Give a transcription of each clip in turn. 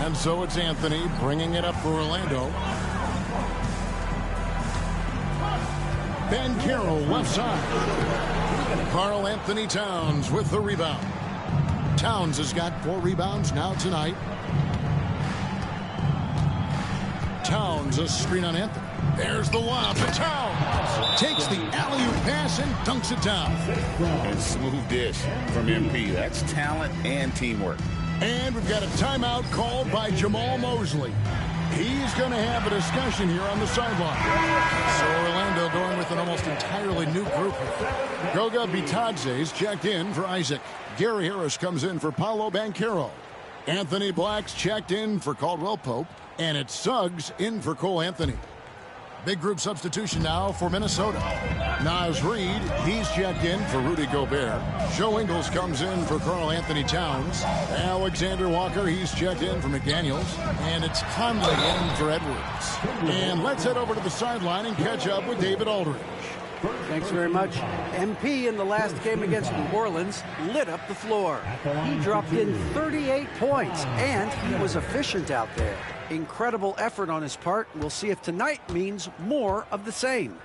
And so it's Anthony bringing it up for Orlando. Banchero left side. Karl Anthony Towns with the rebound. Towns has got 4 rebounds now tonight. Towns, a screen on Anthony. There's the lob to Towns. Takes the alley-oop pass and dunks it down. And smooth dish from MP. That's talent and teamwork. And we've got a timeout called by Jamahl Mosley. He's going to have a discussion here on the sideline. So Orlando going with an almost entirely new group here. Goga Bitadze's checked in for Isaac. Gary Harris comes in for Paolo Banchero. Anthony Black's checked in for Caldwell Pope. And it's Suggs in for Cole Anthony. Big group substitution now for Minnesota. Naz Reid, he's checked in for Rudy Gobert. Joe Ingles comes in for Karl Anthony Towns. Alexander Walker, he's checked in for McDaniels. And it's Conley in for Edwards. And let's head over to the sideline and catch up with David Aldridge. Thanks very much. MP in the last game against New Orleans lit up the floor. He dropped in 38 points, and he was efficient out there. Incredible effort on his part. We'll see if tonight means more of the same.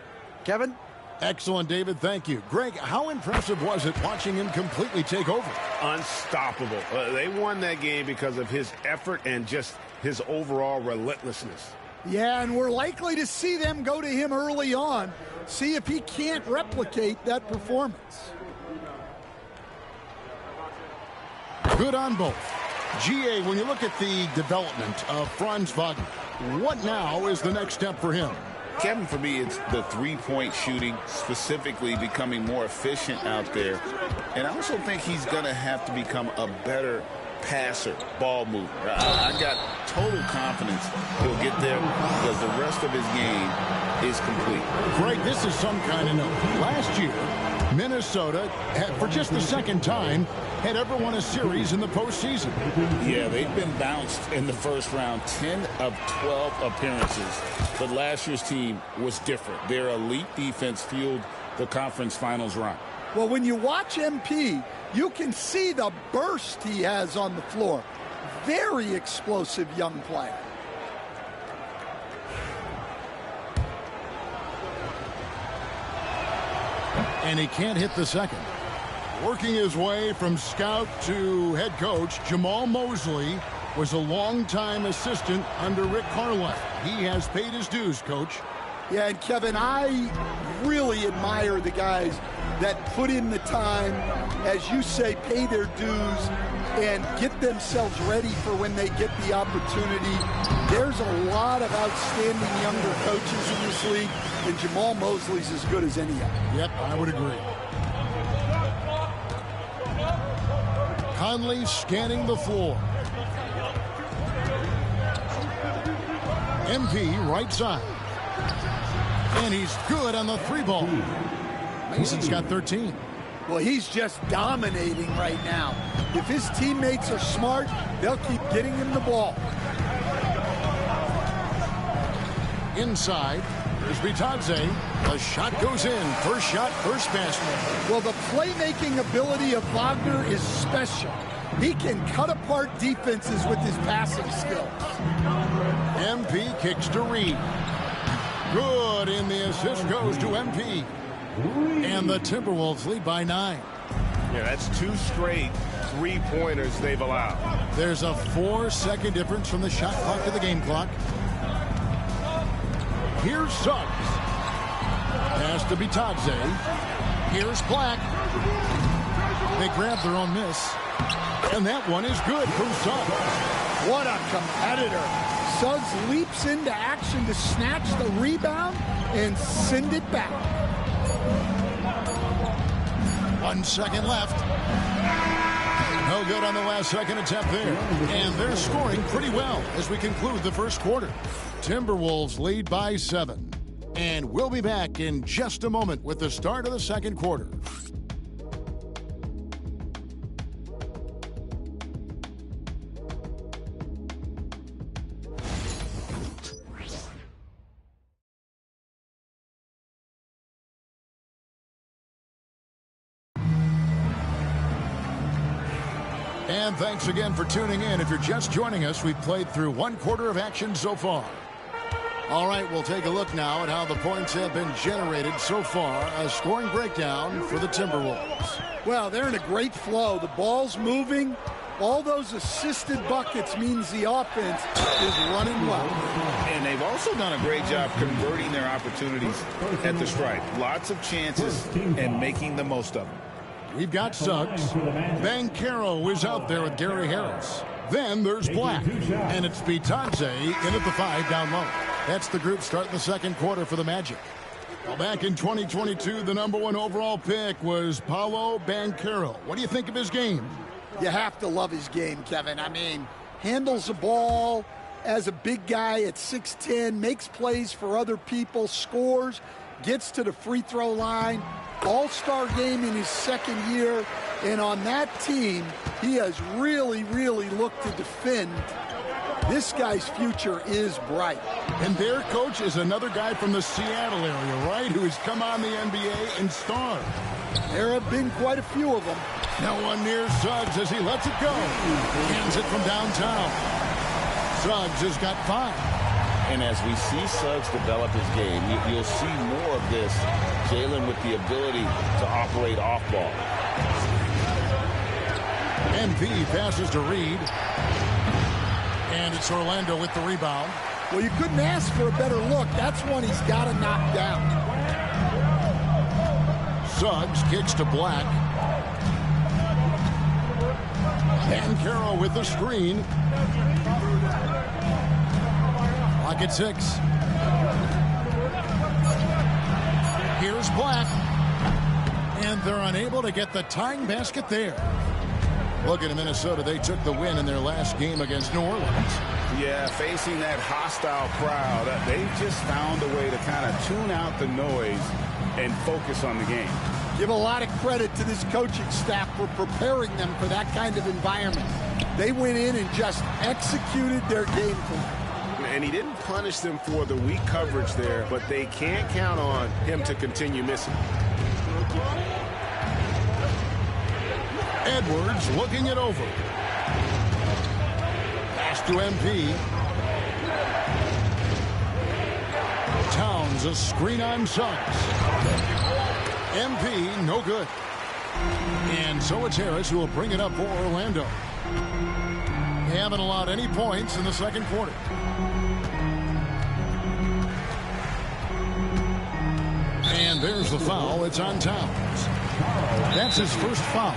Kevin? Excellent, David. Thank you. Greg, how impressive was it watching him completely take over? Unstoppable. They won that game because of his effort and just his overall relentlessness. Yeah, and we're likely to see them go to him early on. See if he can't replicate that performance. Good on both. GA, when you look at the development of Franz Wagner, what now is the next step for him? Kevin, for me, it's the three-point shooting, specifically becoming more efficient out there. And I also think he's going to have to become a better passer, ball mover. I got total confidence he'll get there because the rest of his game is complete. Greg, this is some kind of note. Last year, Minnesota, for just the second time, had ever won a series in the postseason. Yeah, they've been bounced in the first round, 10 of 12 appearances. But last year's team was different. Their elite defense fueled the conference finals run. Well, when you watch MP, you can see the burst he has on the floor. Very explosive young player. And he can't hit the second. Working his way from scout to head coach, Jamahl Mosley was a longtime assistant under Rick Carlisle. He has paid his dues, Coach. Yeah, and Kevin, I really admire the guys that put in the time, as you say, pay their dues, and get themselves ready for when they get the opportunity. There's a lot of outstanding younger coaches in this league, and Jamahl Mosley's as good as any of them. Yep, I would agree. Conley scanning the floor. MP right side. And he's good on the 3-ball. Mason's got 13. Well, he's just dominating right now. If his teammates are smart, they'll keep getting him the ball. Inside, there's Bitadze. The shot goes in. First shot, first basket. Well, the playmaking ability of Wagner is special. He can cut apart defenses with his passing skills. MP kicks to Reid. Good, and the assist goes to MP. And the Timberwolves lead by 9. Yeah, that's 2 straight three-pointers they've allowed. There's a 4-second difference from the shot clock to the game clock. Here's Suggs. Pass to Bitadze. Here's Black. They grab their own miss. And that one is good from Suggs. What a competitor. Suggs leaps into action to snatch the rebound and send it back. 1 second left. No good on the last second attempt there. And they're scoring pretty well as we conclude the first quarter. Timberwolves lead by 7. And we'll be back in just a moment with the start of the second quarter. And thanks again for tuning in. If you're just joining us, we've played through 1/4 of action so far. All right, we'll take a look now at how the points have been generated so far. A scoring breakdown for the Timberwolves. Well, they're in a great flow. The ball's moving. All those assisted buckets means the offense is running well. And they've also done a great job converting their opportunities at the stripe. Lots of chances and making the most of them. We've got Suggs. Banchero is out there with Gary Harris. Then there's Black. And it's Bitadze in at the 5 down low. That's the group starting the second quarter for the Magic. Well, back in 2022, the #1 overall pick was Paolo Banchero. What do you think of his game? You have to love his game, Kevin. I mean, handles the ball as a big guy at 6'10", makes plays for other people, scores, gets to the free throw line. All-star game in his second year. And on that team, he has really, really looked to defend. This guy's future is bright. And their coach is another guy from the Seattle area, right, who has come on the NBA and starred. There have been quite a few of them. No one near Suggs as he lets it go. Hands it from downtown. Suggs has got 5. And as we see Suggs develop his game, you'll see more of this. Jalen with the ability to operate off ball. MP passes to Reed. And it's Orlando with the rebound. Well, you couldn't ask for a better look. That's one he's got to knock down. Suggs kicks to Black. Banchero with the screen. Clock at 6. Here's Black. And they're unable to get the tying basket there. Looking at Minnesota, they took the win in their last game against New Orleans. Yeah, facing that hostile crowd, they've just found a way to kind of tune out the noise and focus on the game. Give a lot of credit to this coaching staff for preparing them for that kind of environment. They went in and just executed their game plan. And he didn't punish them for the weak coverage there, but they can't count on him to continue missing. Edwards looking it over. Pass to MP. Towns a screen on Suggs. MP no good. And so it's Harris who will bring it up for Orlando. They haven't allowed any points in the second quarter. And there's the foul. It's on Towns. That's his first foul.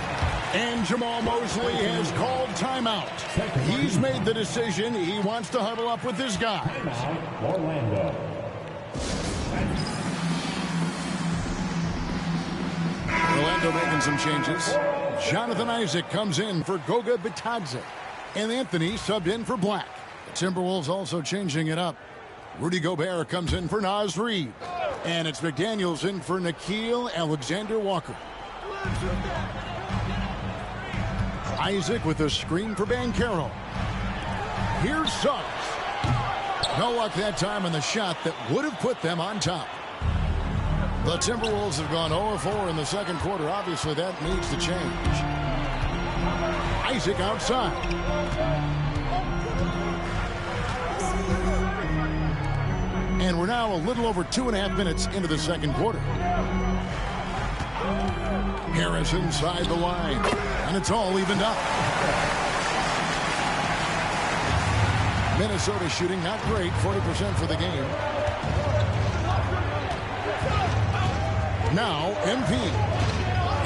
And Jamal Mosley has called timeout. He's made the decision. He wants to huddle up with his guys. Orlando. Orlando making some changes. Jonathan Isaac comes in for Goga Bitadze. And Anthony subbed in for Black. The Timberwolves also changing it up. Rudy Gobert comes in for Naz Reid. And it's McDaniels in for Nickeil Alexander-Walker. Isaac with a screen for Banchero. Here's Suggs. No luck that time on the shot that would have put them on top. The Timberwolves have gone 0-4 in the second quarter. Obviously, that needs to change. Isaac outside. And we're now a little over 2.5 minutes into the second quarter. Harris inside the line. And it's all evened up. Minnesota shooting not great, 40% for the game. Now, MP.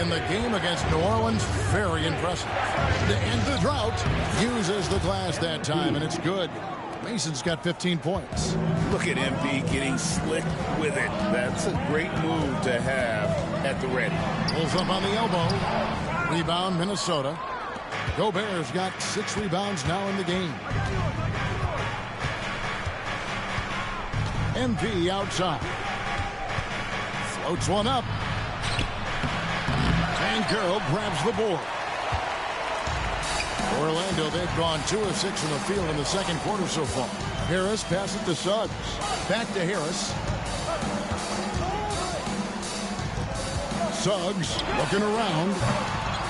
In the game against New Orleans, very impressive. To end the drought, uses the glass that time, and it's good. Mason's got 15 points. Look at MP getting slick with it. That's a great move to have at the ready. Pulls up on the elbow. Rebound, Minnesota. Gobert's got 6 rebounds now in the game. MP outside. Floats one up. Banchero grabs the board. Orlando, they've gone 2 of 6 from the field in the second quarter so far. Harris passes to Suggs. Back to Harris. Suggs looking around.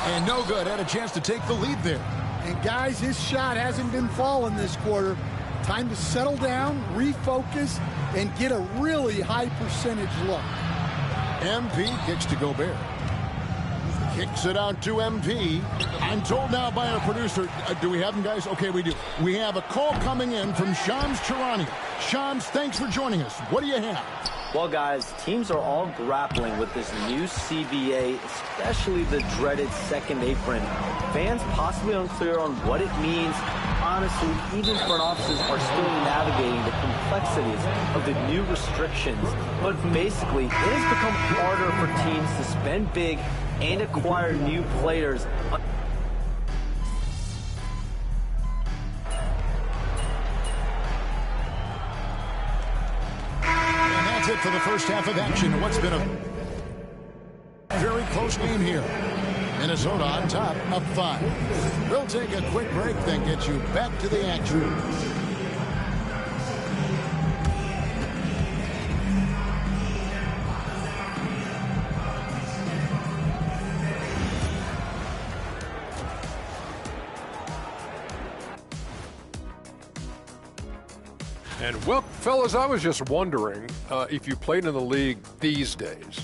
And no good. Had a chance to take the lead there. And guys, his shot hasn't been falling this quarter. Time to settle down, refocus, and get a really high percentage look. MP kicks to Gobert. Kicks it out to MP. I'm told now by our producer, do we have him, guys? Okay, we do. We have a call coming in from Shams Charania. Shams, thanks for joining us. What do you have? Well, guys, teams are all grappling with this new CBA, especially the dreaded second apron. Fans possibly unclear on what it means. Honestly, even front offices are still navigating the complexities of the new restrictions. But basically, it has become harder for teams to spend big and acquire new players. That's it for the first half of action in what's been a very close game here. Minnesota on top, up 5. We'll take a quick break, then get you back to the action. And, well, fellas, I was just wondering if you played in the league these days,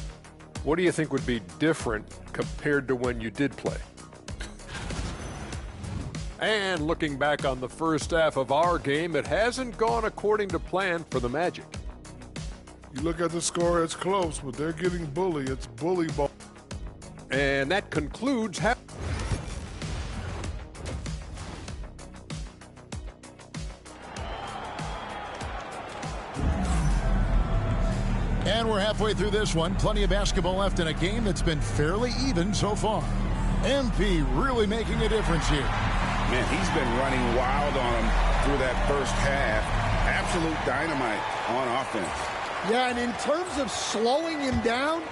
what do you think would be different compared to when you did play? And looking back on the first half of our game, it hasn't gone according to plan for the Magic. You look at the score, it's close, but they're getting bullied. It's bully ball. And that concludes half. And we're halfway through this one. Plenty of basketball left in a game that's been fairly even so far. MP really making a difference here. Man, he's been running wild on him through that first half. Absolute dynamite on offense. Yeah, and in terms of slowing him down,